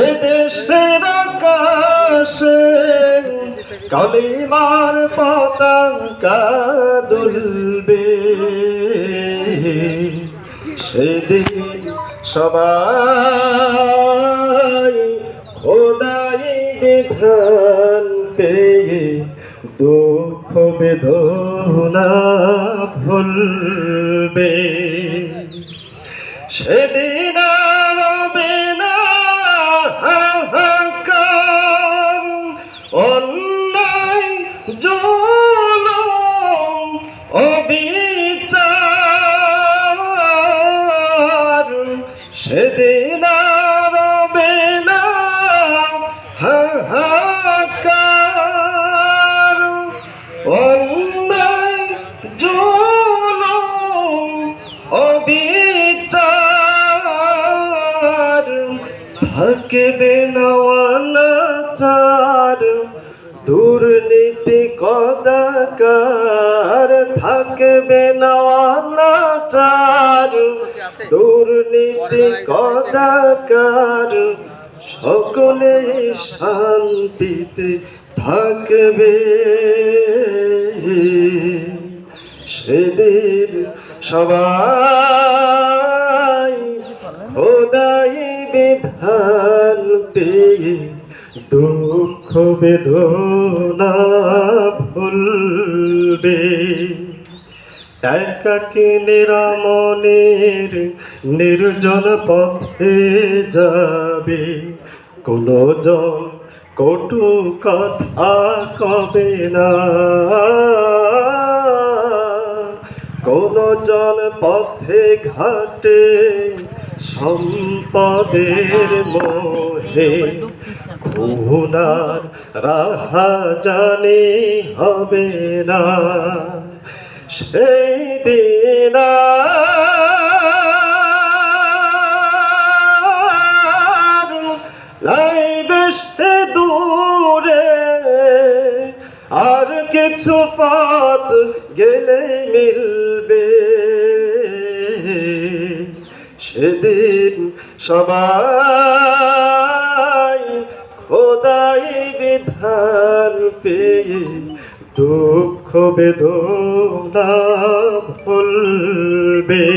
এদেশের আকাশে কালিমার পতাকা দুলবে, সেদিন সবাই খোদাই বিধান পেয়ে দুঃখ বেদনা ভুলবে। সেদিন রবে না হাহাকার, অন্যায় জুলুম অবিচার। সেদিন রবে না হাহাকার, অন্যায় জুলুম অবিচার। থাকবে না অনাচার, দুর্নীতি কদাকার। থাকবে না অনাচার, দুর্নীতি কদাকার। সকলে শান্তিতে থাকবে, সেদিন সবাই খোদাই বিধান পেয়ে দুঃখ বেদনা ভুলবে। একাকী নিরামনের নির্জন পথে যাবে, কোনো জন কটু কথা কবে না। কোনো জন পথে ঘাটে সম্পদের মোহে, খুনার রাহা জানি হবে না। সেই দিন লাইবে সে দূরে, আর কিছু পথ গেলে মিলবে। সেদিন সবাই খোদাই বিধান পেয়ে দুঃখ বেদনা ভুলবে।